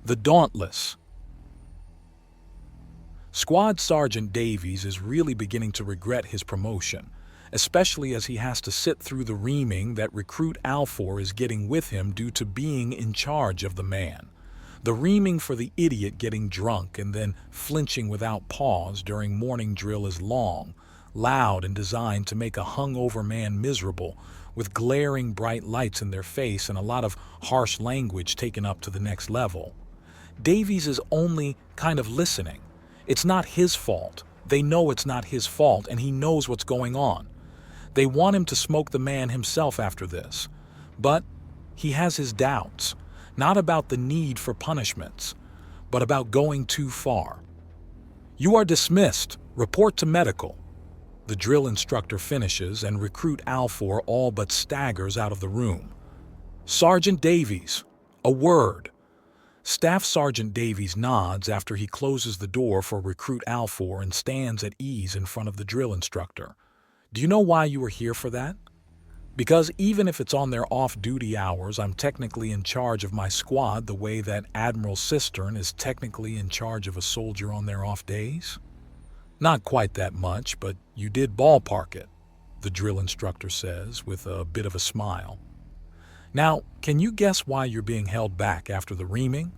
The Dauntless. Squad Sergeant Davies is really beginning to regret his promotion, especially as he has to sit through the reaming that Recruit Alfor is getting with him due to being in charge of the man. The reaming for the idiot getting drunk and then flinching without pause during morning drill is long, loud, and designed to make a hungover man miserable, with glaring bright lights in their face and a lot of harsh language taken up to the next level. Davies is only kind of listening. It's not his fault. They know it's not his fault, and he knows what's going on. They want him to smoke the man himself after this. But he has his doubts, not about the need for punishments, but about going too far. "You are dismissed. Report to medical." The drill instructor finishes, and Recruit Alfor all but staggers out of the room. "Sergeant Davies, a word." Staff Sergeant Davies nods after he closes the door for Recruit Alfor and stands at ease in front of the drill instructor. "Do you know why you were here for that?" "Because even if it's on their off-duty hours, I'm technically in charge of my squad the way that Admiral Cistern is technically in charge of a soldier on their off days?" "Not quite that much, but you did ballpark it," the drill instructor says with a bit of a smile. "Now, can you guess why you're being held back after the reaming?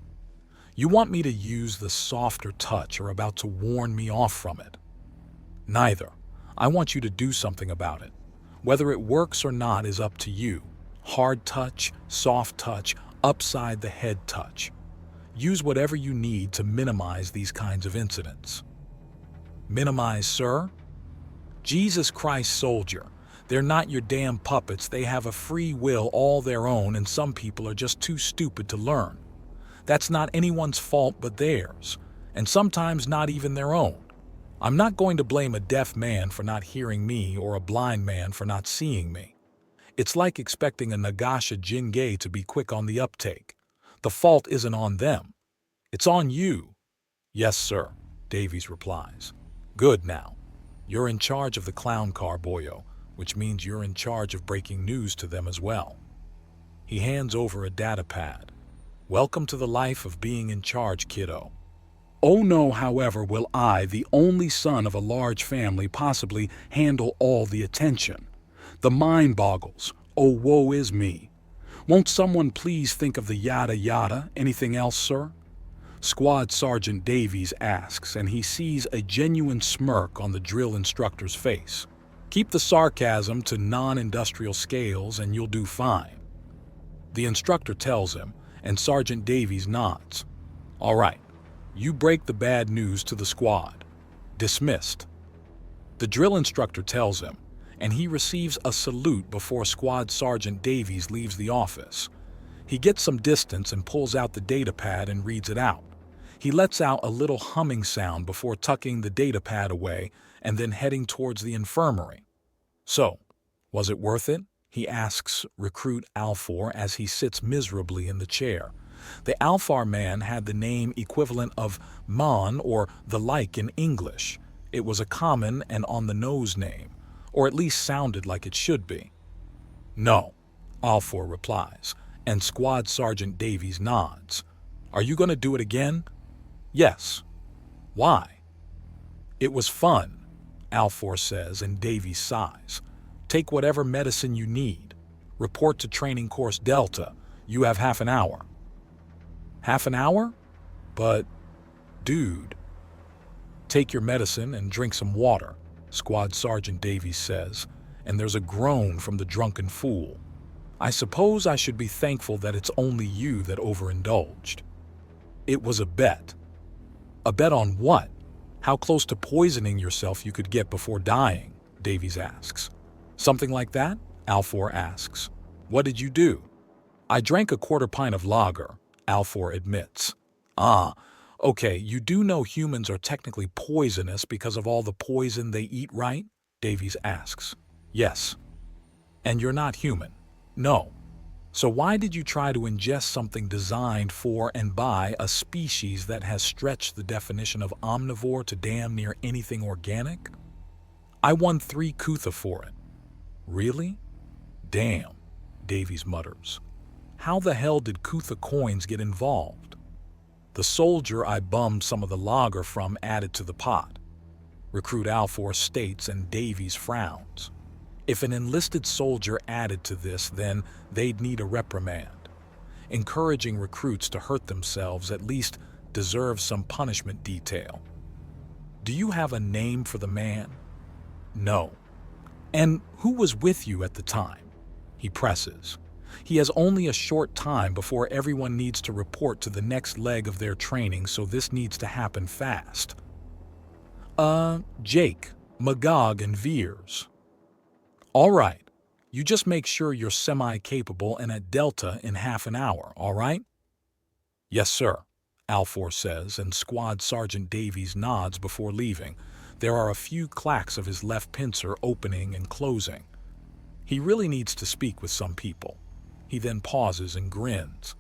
You want me to use the softer touch or about to warn me off from it?" "Neither. I want you to do something about it. Whether it works or not is up to you. Hard touch, soft touch, upside the head touch. Use whatever you need to minimize these kinds of incidents." "Minimize, sir?" "Jesus Christ, soldier. They're not your damn puppets. They have a free will all their own, and some people are just too stupid to learn. That's not anyone's fault but theirs, and sometimes not even their own. I'm not going to blame a deaf man for not hearing me or a blind man for not seeing me. It's like expecting a Nagasha Jingay to be quick on the uptake. The fault isn't on them. It's on you." "Yes, sir," Davies replies. "Good now. You're in charge of the clown car, boyo, which means you're in charge of breaking news to them as well." He hands over a data pad. "Welcome to the life of being in charge, kiddo. Oh no, however, will I, the only son of a large family, possibly handle all the attention. The mind boggles. Oh, woe is me. Won't someone please think of the yada yada? Anything else, sir?" Squad Sergeant Davies asks, and he sees a genuine smirk on the drill instructor's face. "Keep the sarcasm to non-industrial scales and you'll do fine." The instructor tells him, and Sergeant Davies nods. "All right, you break the bad news to the squad. Dismissed." The drill instructor tells him, and he receives a salute before Squad Sergeant Davies leaves the office. He gets some distance and pulls out the data pad and reads it out. He lets out a little humming sound before tucking the data pad away and then heading towards the infirmary. "So, was it worth it?" he asks Recruit Alfor as he sits miserably in the chair. The Alfar man had the name equivalent of Mon or the like in English. It was a common and on-the-nose name, or at least sounded like it should be. "No," Alfor replies, and Squad Sergeant Davies nods. "Are you going to do it again?" "Yes." "Why?" "It was fun," Alfor says, and Davies sighs. "Take whatever medicine you need. Report to Training Course Delta. You have half an hour." "Half an hour? But, dude." "Take your medicine and drink some water," Squad Sergeant Davies says, and there's a groan from the drunken fool. "I suppose I should be thankful that it's only you that overindulged." "It was a bet." "A bet on what? How close to poisoning yourself you could get before dying?" Davies asks. "Something like that?" Alfor asks. "What did you do?" "I drank a quarter pint of lager," Alfor admits. "Ah, okay, you do know humans are technically poisonous because of all the poison they eat, right?" Davies asks. "Yes." "And you're not human?" "No." "So why did you try to ingest something designed for and by a species that has stretched the definition of omnivore to damn near anything organic?" "I won 3 Kutha for it." "Really? Damn," Davies mutters. "How the hell did Kutha coins get involved?" The soldier I bummed some of the lager from added to the pot, Recruit Alfor states, and Davies frowns. If an enlisted soldier added to this, then they'd need a reprimand. Encouraging recruits to hurt themselves at least deserves some punishment detail. Do you have a name for the man? No. And who was with you at the time? He presses. He has only a short time before everyone needs to report to the next leg of their training, so this needs to happen fast. Jake, Magog, and Veers. All right. You just make sure you're semi-capable and at Delta in half an hour, all right? Yes, sir, Alfor says, and Squad Sergeant Davies nods before leaving. There are a few clacks of his left pincer opening and closing. He really needs to speak with some people. He then pauses and grins.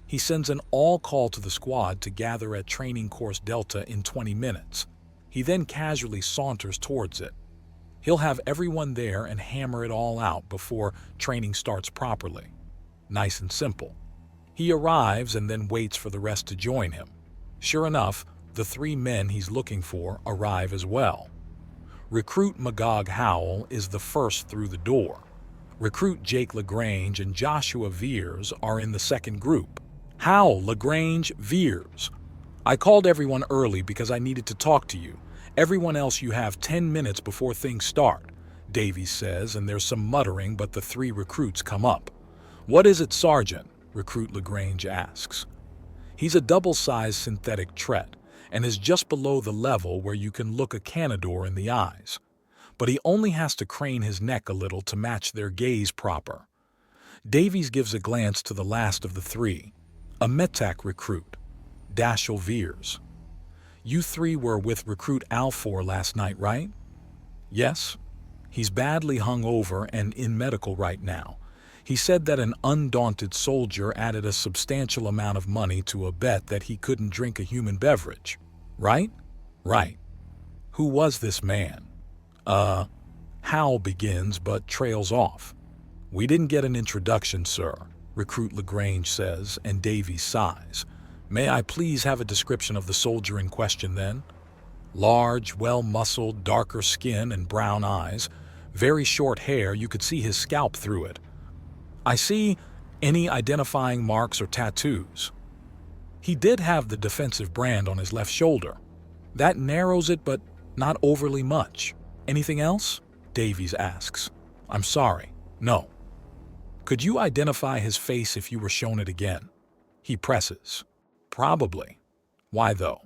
He sends an all-call to the squad to gather at Training Course Delta in 20 minutes. He then casually saunters towards it. He'll have everyone there and hammer it all out before training starts properly. Nice and simple. He arrives and then waits for the rest to join him. Sure enough, the 3 men he's looking for arrive as well. Recruit Magog Howell is the first through the door. Recruit Jake LaGrange and Joshua Veers are in the second group. Howell, LaGrange, Veers. I called everyone early because I needed to talk to you. Everyone else, you have 10 minutes before things start, Davies says, and there's some muttering, but the 3 recruits come up. What is it, Sergeant? Recruit LaGrange asks. He's a double-sized synthetic tret and is just below the level where you can look a Canador in the eyes. But he only has to crane his neck a little to match their gaze proper. Davies gives a glance to the last of the 3, a Metak recruit, Dashiell Veers. You 3 were with Recruit Alfor last night, right? Yes. He's badly hung over and in medical right now. He said that an undaunted soldier added a substantial amount of money to a bet that he couldn't drink a human beverage. Right? Right. Who was this man? Howell begins but trails off. We didn't get an introduction, sir, Recruit LaGrange says, and Davies sighs. May I please have a description of the soldier in question then? Large, well-muscled, darker skin and brown eyes. Very short hair, you could see his scalp through it. I see. Any identifying marks or tattoos? He did have the defensive brand on his left shoulder. That narrows it, but not overly much. Anything else? Davies asks. I'm sorry. No. Could you identify his face if you were shown it again? He presses. Probably. Why though?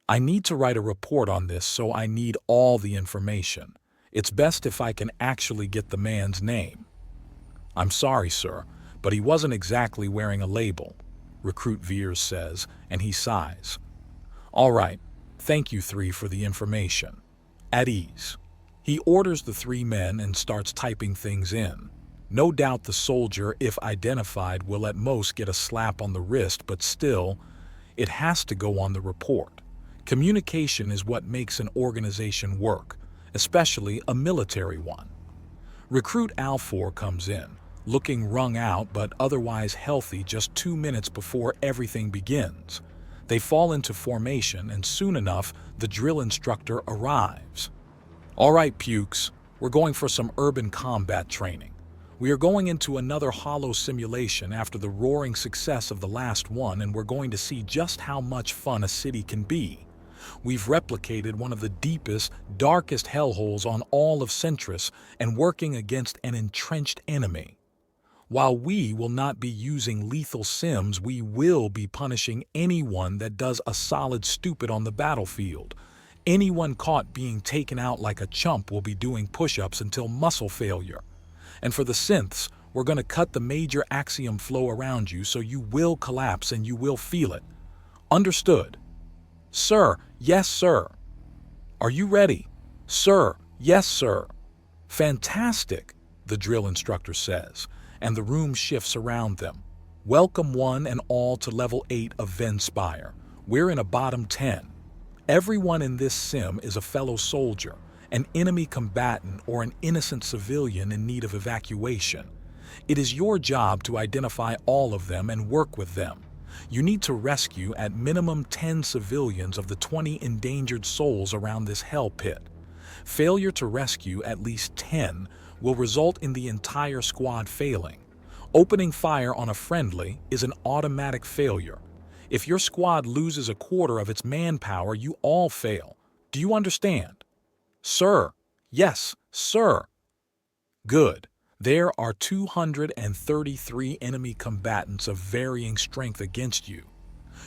I need to write a report on this, so I need all the information. It's best if I can actually get the man's name. I'm sorry, sir, but he wasn't exactly wearing a label, Recruit Veers says, and he sighs. All right. Thank you 3 for the information. At ease. He orders the 3 men and starts typing things in. No doubt the soldier, if identified, will at most get a slap on the wrist, but still, it has to go on the report. Communication is what makes an organization work, especially a military one. Recruit Alfor comes in, looking wrung out but otherwise healthy just 2 minutes before everything begins. They fall into formation, and soon enough, the drill instructor arrives. All right, pukes, we're going for some urban combat training. We are going into another hollow simulation after the roaring success of the last one, and we're going to see just how much fun a city can be. We've replicated one of the deepest, darkest hellholes on all of Centris and working against an entrenched enemy. While we will not be using lethal sims, we will be punishing anyone that does a solid stupid on the battlefield. Anyone caught being taken out like a chump will be doing push-ups until muscle failure. And for the synths, we're going to cut the major axiom flow around you so you will collapse and you will feel it. Understood? Sir, yes, sir. Are you ready? Sir, yes, sir. Fantastic, the drill instructor says, and the room shifts around them. Welcome one and all to level 8 of Venspire. We're in a bottom 10. Everyone in this sim is a fellow soldier, an enemy combatant, or an innocent civilian in need of evacuation. It is your job to identify all of them and work with them. You need to rescue at minimum 10 civilians of the 20 endangered souls around this hell pit. Failure to rescue at least 10 will result in the entire squad failing. Opening fire on a friendly is an automatic failure. If your squad loses a quarter of its manpower, you all fail. Do you understand? Sir. Yes, sir. Good. There are 233 enemy combatants of varying strength against you.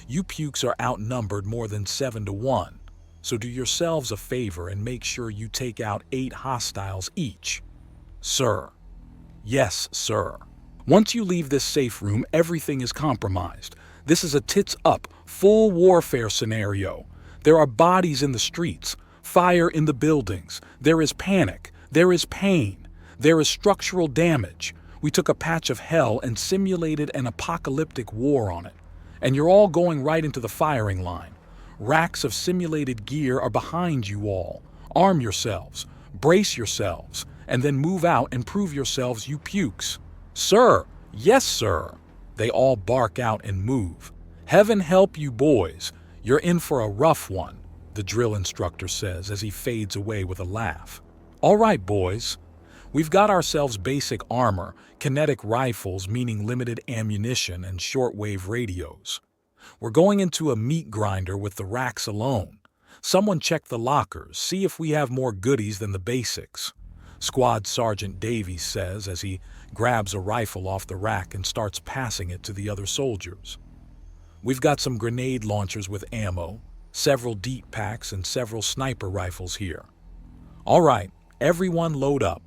You pukes are outnumbered more than 7 to 1, so do yourselves a favor and make sure you take out 8 hostiles each. Sir. Yes, sir. Once you leave this safe room, everything is compromised. This is a tits-up, full warfare scenario. There are bodies in the streets, fire in the buildings, there is panic, there is pain, there is structural damage. We took a patch of hell and simulated an apocalyptic war on it. And you're all going right into the firing line. Racks of simulated gear are behind you all. Arm yourselves, brace yourselves, and then move out and prove yourselves, you pukes. Sir, yes, sir. They all bark out and move. Heaven help you boys. You're in for a rough one, the drill instructor says as he fades away with a laugh. All right, boys. We've got ourselves basic armor, kinetic rifles meaning limited ammunition, and shortwave radios. We're going into a meat grinder with the racks alone. Someone check the lockers, see if we have more goodies than the basics. Squad Sergeant Davies says as he grabs a rifle off the rack and starts passing it to the other soldiers. We've got some grenade launchers with ammo, several deep packs, and several sniper rifles here. All right, everyone load up.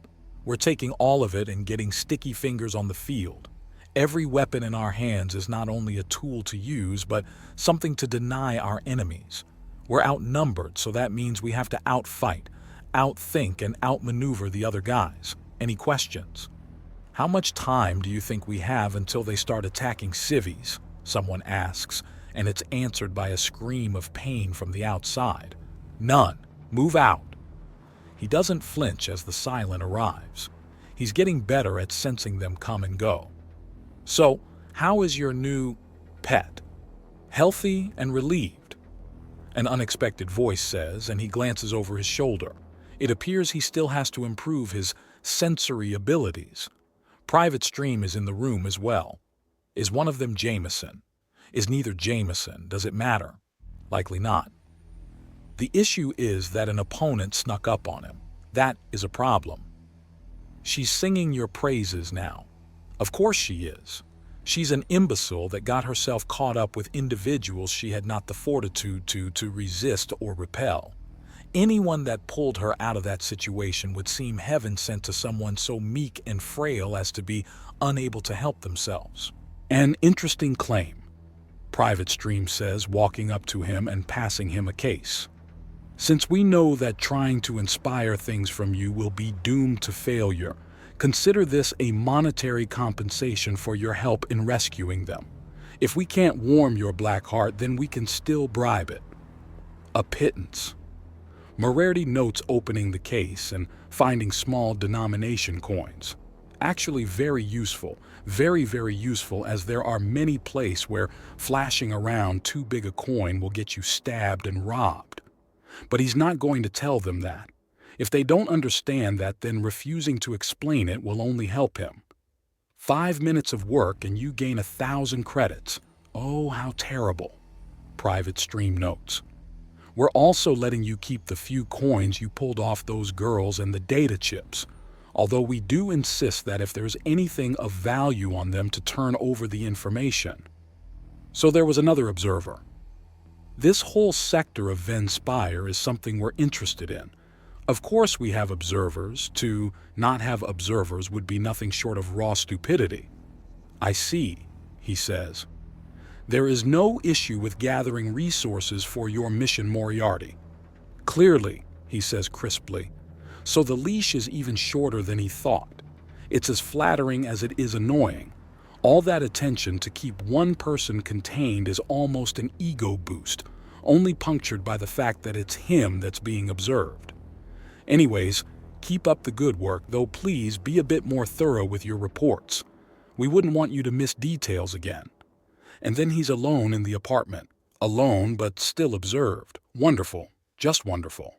We're taking all of it and getting sticky fingers on the field. Every weapon in our hands is not only a tool to use, but something to deny our enemies. We're outnumbered, so that means we have to outfight, outthink, and outmaneuver the other guys. Any questions? How much time do you think we have until they start attacking civvies? Someone asks, and it's answered by a scream of pain from the outside. None. Move out. He doesn't flinch as the siren arrives. He's getting better at sensing them come and go. So, how is your new pet? Healthy and relieved? An unexpected voice says, and he glances over his shoulder. It appears he still has to improve his sensory abilities. Private Stream is in the room as well. Is one of them Jameson? Is neither Jameson? Does it matter? Likely not. The issue is that an opponent snuck up on him. That is a problem. She's singing your praises now. Of course she is. She's an imbecile that got herself caught up with individuals she had not the fortitude to resist or repel. Anyone that pulled her out of that situation would seem heaven sent to someone so meek and frail as to be unable to help themselves. An interesting claim, Private Stream says, walking up to him and passing him a case. Since we know that trying to inspire things from you will be doomed to failure, consider this a monetary compensation for your help in rescuing them. If we can't warm your black heart, then we can still bribe it. A pittance. Moriarty notes opening the case and finding small denomination coins. Actually very useful, very useful, as there are many places where flashing around too big a coin will get you stabbed and robbed. But he's not going to tell them that. If they don't understand that, then refusing to explain it will only help him. 5 minutes of work and you gain 1,000 credits. Oh, how terrible. Private Stream notes. We're also letting you keep the few coins you pulled off those girls and the data chips, although we do insist that if there's anything of value on them to turn over the information. So there was another observer. This whole sector of Ven Spire is something we're interested in. Of course we have observers. To not have observers would be nothing short of raw stupidity. I see, he says. There is no issue with gathering resources for your mission, Moriarty. Clearly, he says crisply. So the leash is even shorter than he thought. It's as flattering as it is annoying. All that attention to keep one person contained is almost an ego boost, only punctured by the fact that it's him that's being observed. Anyways, keep up the good work, though please be a bit more thorough with your reports. We wouldn't want you to miss details again. And then he's alone in the apartment. Alone, but still observed. Wonderful. Just wonderful.